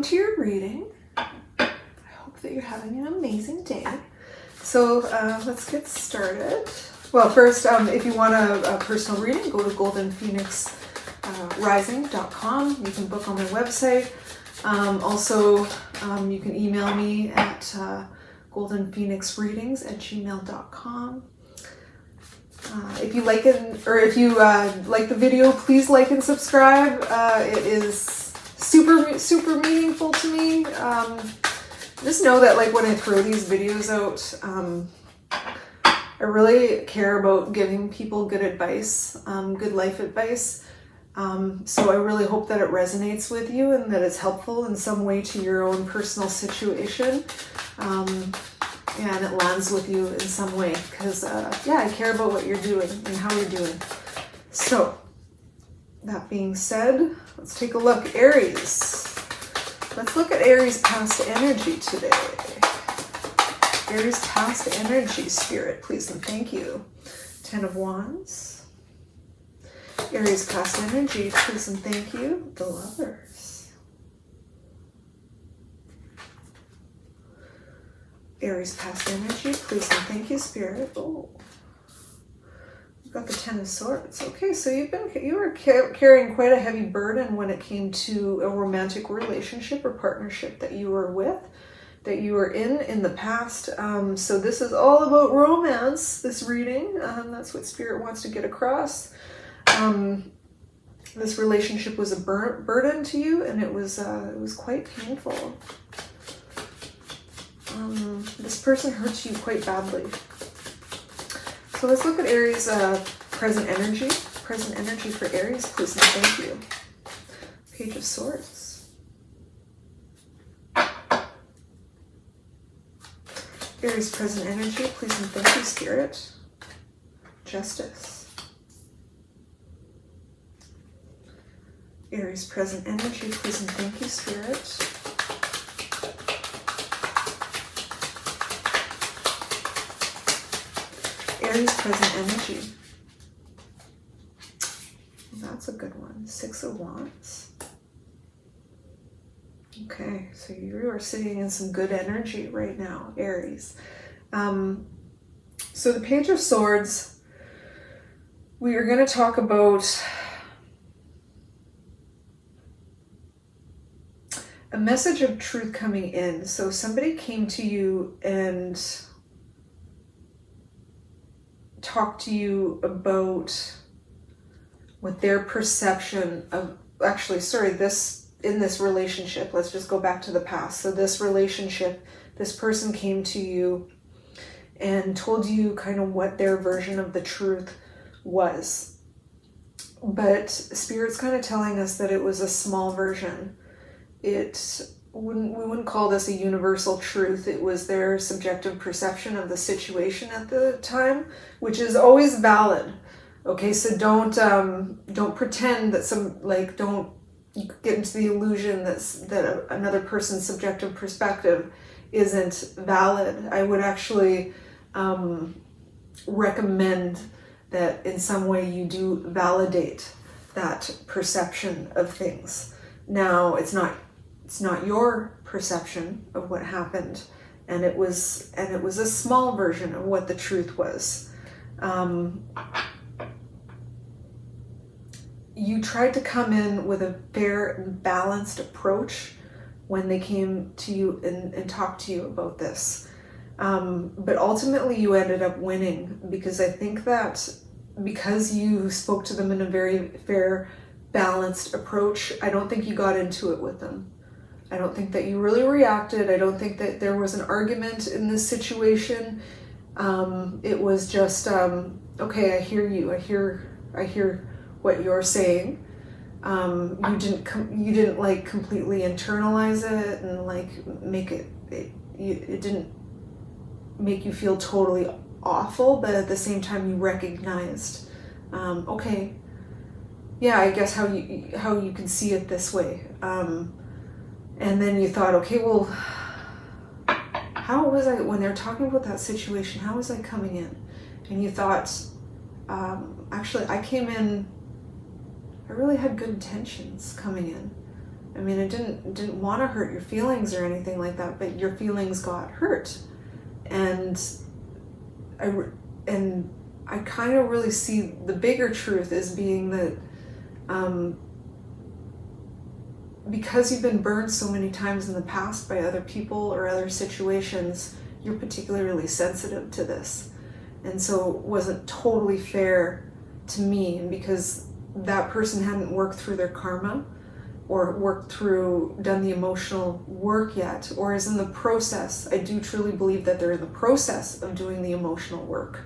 welcome to your reading. I hope that you're having an amazing day. So let's get started. Well, first, if you want a personal reading, go to goldenphoenixrising.com. You can book on my website. Also, you can email me at goldenphoenixreadings@gmail.com. If you like it, or if you like the video, please like and subscribe. It is super meaningful to me. Just know that, like, when I throw these videos out, I really care about giving people good advice, good life advice. So I really hope that it resonates with you and that it's helpful in some way to your own personal situation. And it lands with you in some way, because yeah, I care about what you're doing and how you're doing. So that being said, let's take a look. Aries. Let's look at Aries past energy today. Aries past energy, Spirit, please and thank you. 10 of Wands. Aries past energy, please and thank you. The Lovers. Aries past energy, please and thank you, Spirit. Oh, we've got the 10 of Swords. Okay, so you were carrying quite a heavy burden when it came to a romantic relationship or partnership that you were with, that you were in the past. So this is all about romance, this reading. That's what Spirit wants to get across. This relationship was a burden to you, and it was quite painful. This person hurts you quite badly. So let's look at Aries' present energy. Present energy for Aries, please and thank you. Page of Swords. Aries' present energy, please and thank you, Spirit. Justice. Aries' present energy, please and thank you, Spirit. Aries' present energy. That's a good one. 6 of Wands. Okay, so you are sitting in some good energy right now, Aries. So the Page of Swords, we are going to talk about a message of truth coming in. So somebody came to you and talk to you about what their perception of, actually, sorry, in this relationship, let's just go back to the past. So this relationship, this person came to you and told you kind of what their version of the truth was. But Spirit's kind of telling us that it was a small version. We wouldn't call this a universal truth. It was their subjective perception of the situation at the time, which is always valid. Okay, so don't pretend that don't get into the illusion that another person's subjective perspective isn't valid. I would actually recommend that in some way you do validate that perception of things. Now, it's not your perception of what happened, and it was a small version of what the truth was. You tried to come in with a fair and balanced approach when they came to you and talked to you about this. But ultimately you ended up winning, because I think that because you spoke to them in a very fair, balanced approach, I don't think you got into it with them. I don't think that you really reacted. I don't think that there was an argument in this situation. It was just, okay, I hear you. I hear what you're saying. You didn't like completely internalize it and like make it didn't make you feel totally awful, but at the same time you recognized, okay, yeah, I guess how you can see it this way. And then you thought, okay, well, how was I, when they're talking about that situation, how was I coming in? And you thought, actually, I came in, I really had good intentions coming in. I mean, it didn't want to hurt your feelings or anything like that, but your feelings got hurt. And I kind of really see the bigger truth as being that because you've been burned so many times in the past by other people or other situations, you're particularly sensitive to this. And so it wasn't totally fair to me, because that person hadn't worked through their karma or done the emotional work yet, or is in the process. I do truly believe that they're in the process of doing the emotional work.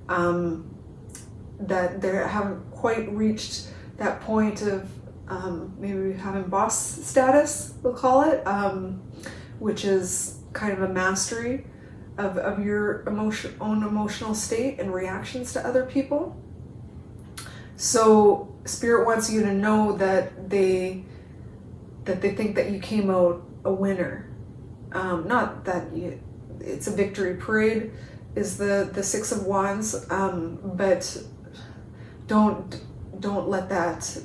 That they haven't quite reached that point of maybe having boss status, we'll call it, which is kind of a mastery of your own emotional state and reactions to other people. So Spirit wants you to know that they think that you came out a winner. Not that it's a victory parade is the Six of Wands, but don't let that,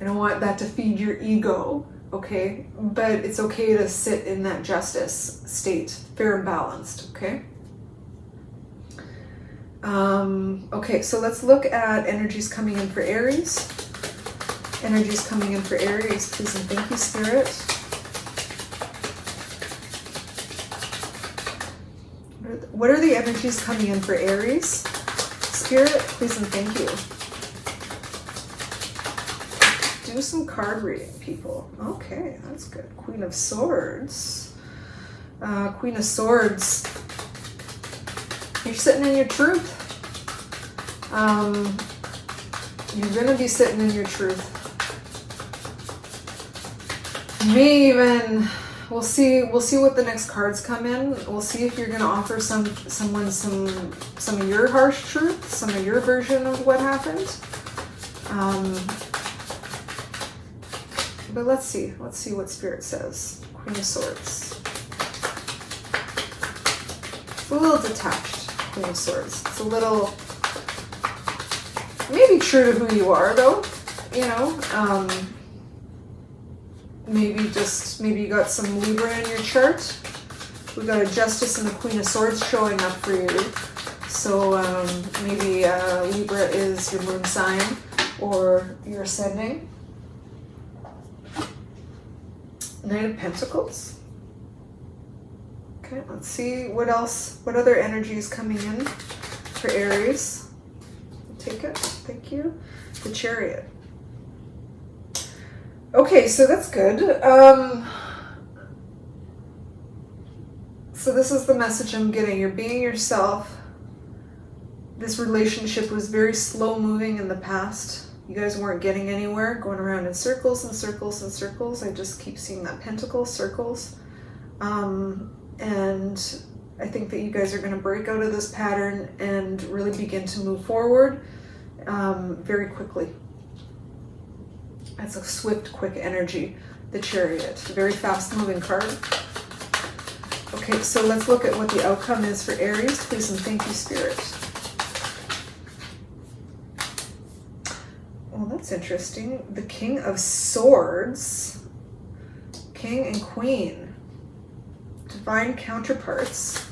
I don't want that to feed your ego, okay? But it's okay to sit in that justice state, fair and balanced, okay? Okay, so let's look at energies coming in for Aries. Energies coming in for Aries, please and thank you, Spirit. What are the energies coming in for Aries? Spirit, please and thank you. Do some card reading, people. Okay, that's good. Queen of Swords. Queen of Swords. You're sitting in your truth. You're going to be sitting in your truth. You may even... We'll see what the next cards come in. We'll see if you're going to offer someone some of your harsh truth, some of your version of what happened. But let's see what Spirit says. Queen of Swords. It's a little detached, Queen of Swords. It's a little maybe true to who you are, though. You know, maybe you got some Libra in your chart. We got a Justice and the Queen of Swords showing up for you. So maybe Libra is your moon sign or your ascending. Knight of Pentacles. Okay, let's see what else, what other energy is coming in for Aries. I'll take it, thank you. The Chariot. Okay, so that's good. So this is the message I'm getting. You're being yourself. This relationship was very slow moving in the past. You guys weren't getting anywhere, going around in circles and circles and circles. I just keep seeing that pentacle, circles. And I think that you guys are going to break out of this pattern and really begin to move forward very quickly. That's a swift, quick energy, the Chariot. Very fast-moving card. Okay, so let's look at what the outcome is for Aries. Please and thank you, Spirit. Well, that's interesting. The King of Swords. King and Queen. Divine counterparts.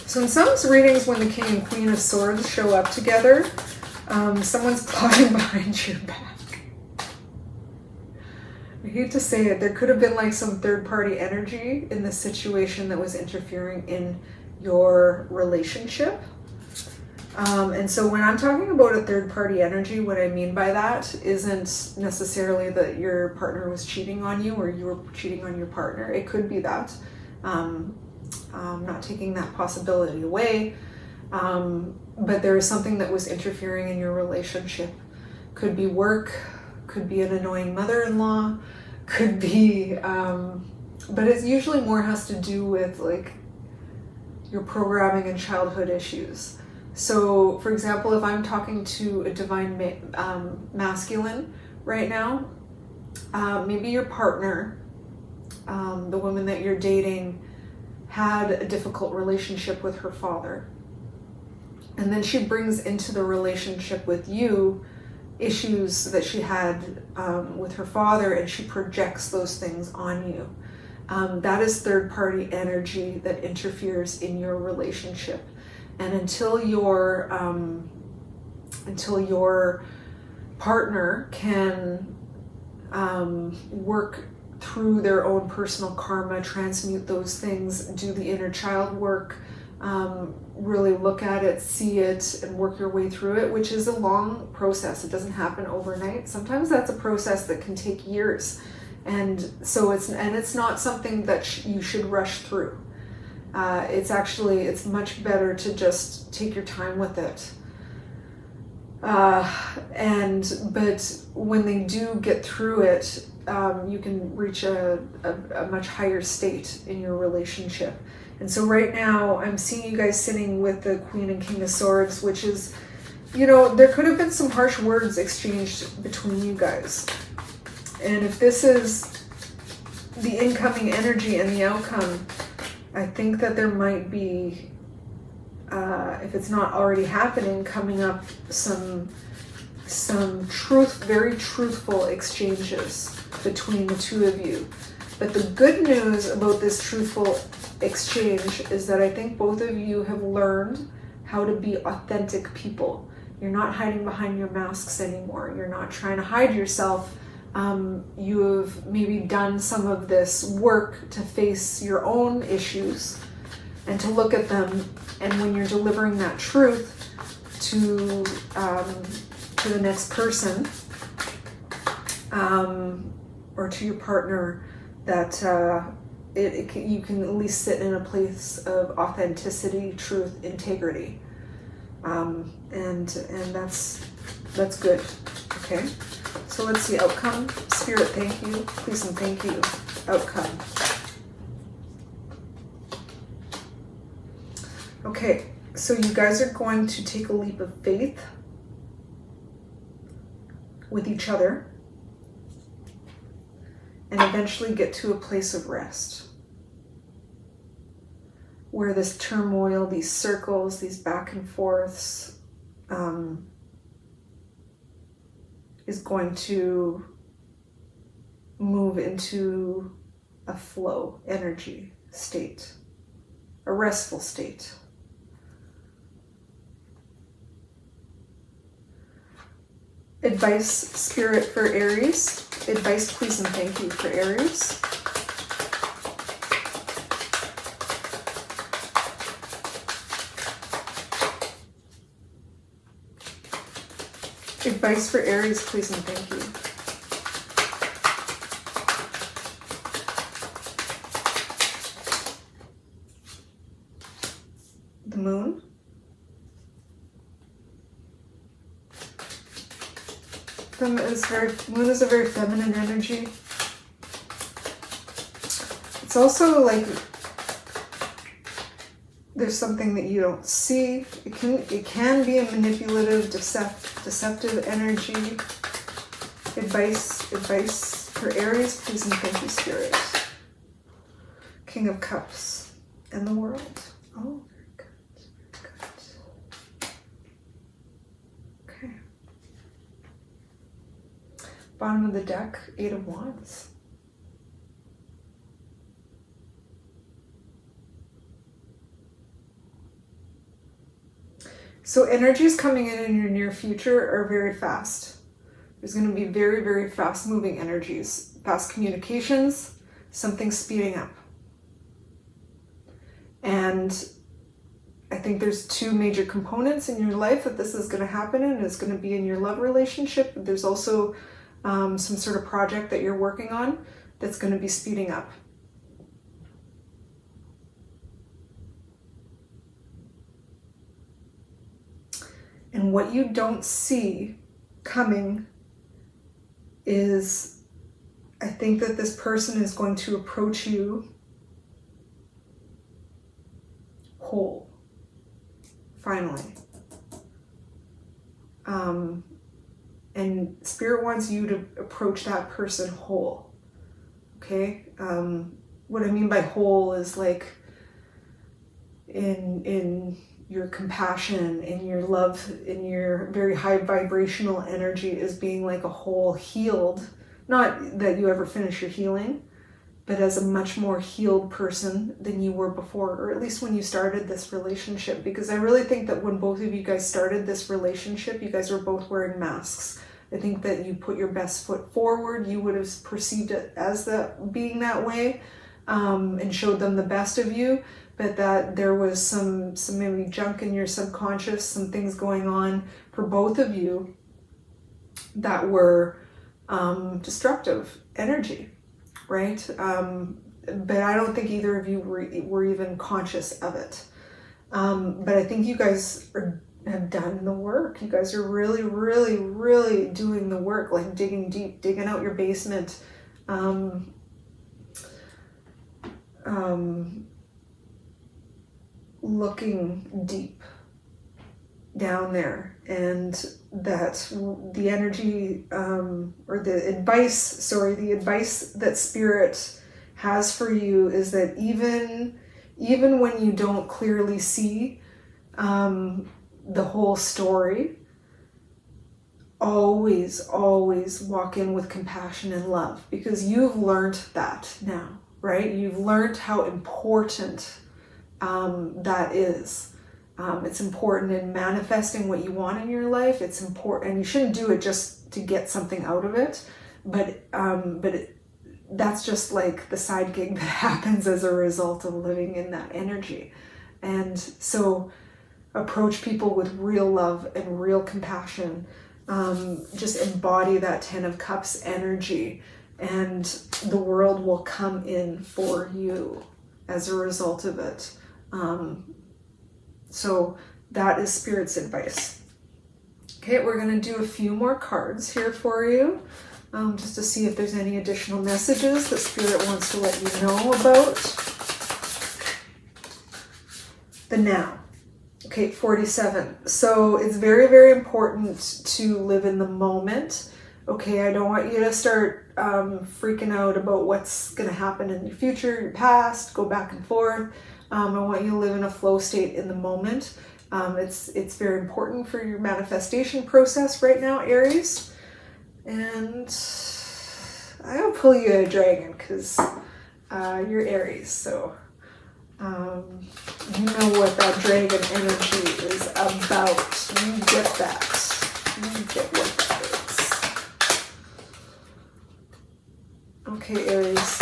So in some readings, when the King and Queen of Swords show up together, someone's plotting behind your back. I hate to say it, there could have been like some third-party energy in this situation that was interfering in your relationship. And so when I'm talking about a third-party energy, what I mean by that isn't necessarily that your partner was cheating on you or you were cheating on your partner. It could be that. I'm not taking that possibility away. But there is something that was interfering in your relationship. Could be work, could be an annoying mother-in-law, could be, but it usually more has to do with like your programming and childhood issues. So, for example, if I'm talking to a divine masculine right now, maybe your partner, the woman that you're dating, had a difficult relationship with her father. And then she brings into the relationship with you issues that she had with her father, and she projects those things on you. That is third-party energy that interferes in your relationship. And until your partner can work through their own personal karma, transmute those things, do the inner child work, really look at it, see it, and work your way through it, which is a long process. It doesn't happen overnight. Sometimes that's a process that can take years. And so it's not something that you should rush through. It's much better to just take your time with it. But when they do get through it, you can reach a much higher state in your relationship. And so right now I'm seeing you guys sitting with the Queen and King of Swords, which is, there could have been some harsh words exchanged between you guys. And if this is the incoming energy and the outcome, I think that there might be, if it's not already happening, coming up some very truthful exchanges between the two of you. But the good news about this truthful exchange is that I think both of you have learned how to be authentic people. You're not hiding behind your masks anymore. You're not trying to hide yourself. You have maybe done some of this work to face your own issues and to look at them. And when you're delivering that truth to the next person or to your partner, that you can at least sit in a place of authenticity, truth, integrity, and that's good. Okay. So let's see, outcome. Spirit, thank you. Please and thank you. Outcome. Okay, so you guys are going to take a leap of faith with each other and eventually get to a place of rest where this turmoil, these circles, these back and forths, is going to move into a flow energy state, a restful state. Advice, Spirit, for Aries. Advice, please and thank you, for Aries. Advice for Aries, please and thank you. The Moon. Moon is a very feminine energy. It's also like there's something that you don't see. It can be a manipulative, deceptive energy. Advice for Aries, please and thank you, Spirit. King of Cups and the World. Oh, very good. Very good. Okay. Bottom of the deck, 8 of Wands. So energies coming in your near future are very fast. There's going to be very, very fast moving energies, fast communications, something speeding up. And I think there's two major components in your life that this is going to happen in. It's going to be in your love relationship. There's also some sort of project that you're working on that's going to be speeding up. And what you don't see coming is, I think that this person is going to approach you whole, finally. And Spirit wants you to approach that person whole, okay? What I mean by whole is like in your compassion and your love and your very high vibrational energy is being like a whole healed, not that you ever finish your healing, but as a much more healed person than you were before, or at least when you started this relationship. Because I really think that when both of you guys started this relationship, you guys were both wearing masks. I think that you put your best foot forward. You would have perceived it as being that way, and showed them the best of you, but that there was some maybe junk in your subconscious, some things going on for both of you that were destructive energy. Right? But I don't think either of you were even conscious of it. But I think you guys have done the work. You guys are really, really, really doing the work, like digging deep, digging out your basement, looking deep down there, and that the energy the advice that Spirit has for you is that even when you don't clearly see the whole story, always walk in with compassion and love, because you've learned that now, right? You've learned how important that is. It's important in manifesting what you want in your life. It's important, and you shouldn't do it just to get something out of it, but that's just like the side gig that happens as a result of living in that energy. And so approach people with real love and real compassion. Just embody that 10 of Cups energy, and the world will come in for you as a result of it. So that is Spirit's advice. Okay, we're going to do a few more cards here for you, just to see if there's any additional messages that Spirit wants to let you know about. The now. Okay, 47. So it's very, very important to live in the moment. Okay, I don't want you to start freaking out about what's going to happen in your future, your past, go back and forth. I want you to live in a flow state in the moment. It's very important for your manifestation process right now, Aries. And I'll pull you a dragon because you're Aries, so you know what that dragon energy is about. You get that. You get what that is. Okay, Aries.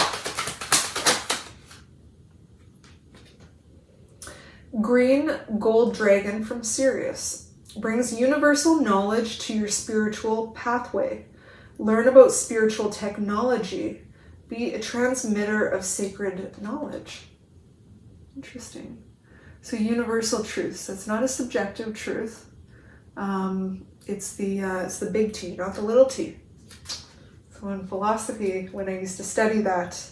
Green gold dragon from Sirius brings universal knowledge to your spiritual pathway. Learn about spiritual technology. Be a transmitter of sacred knowledge. Interesting. So universal truths. That's not a subjective truth. It's the big T, not the little t. So in philosophy, when I used to study that,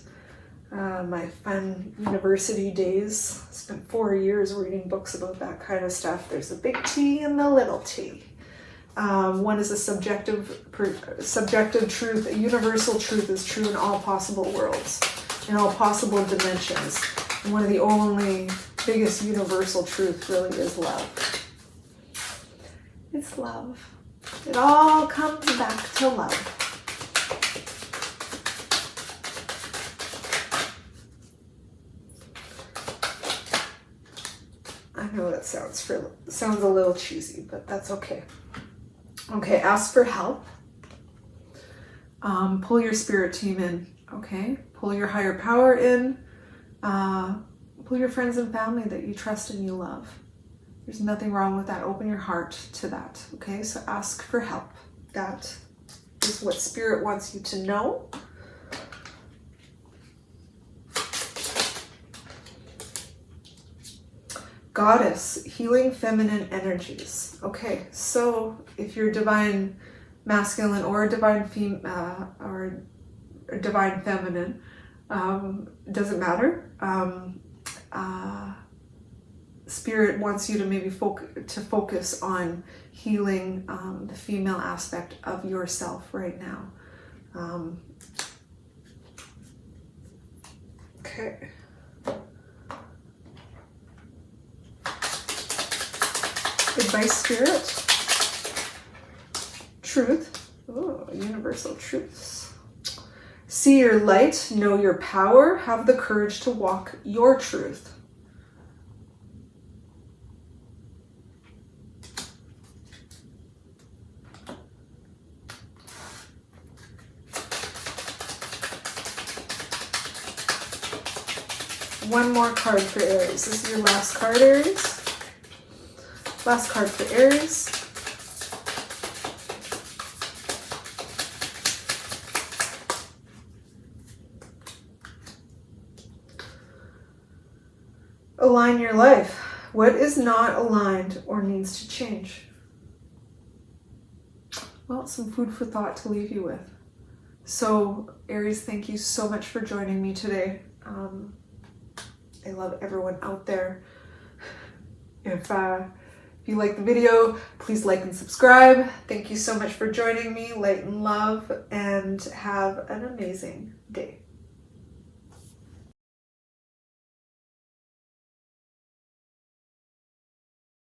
my fun university days, spent 4 years reading books about that kind of stuff. There's a big T and the little t. One is a subjective truth. A universal truth is true in all possible worlds, in all possible dimensions. And one of the only biggest universal truths really is love. It's love. It all comes back to love. I know that sounds a little cheesy, but that's okay. Okay, ask for help. Pull your spirit team in, okay? Pull your higher power in. Pull your friends and family that you trust and you love. There's nothing wrong with that. Open your heart to that, okay? So ask for help. That is what Spirit wants you to know. Goddess, healing feminine energies. Okay, so if you're divine masculine or divine or divine feminine, doesn't matter. Spirit wants you to maybe focus on healing the female aspect of yourself right now. Okay. Advice, Spirit. Truth. Oh, universal truths. See your light, know your power, have the courage to walk your truth. One more card for Aries. This is your last card, Aries. Last card for Aries. Align your life. What is not aligned or needs to change? Well, some food for thought to leave you with. So, Aries, thank you so much for joining me today. I love everyone out there. If you like the video, please like and subscribe. Thank you so much for joining me. Light and love, and have an amazing day.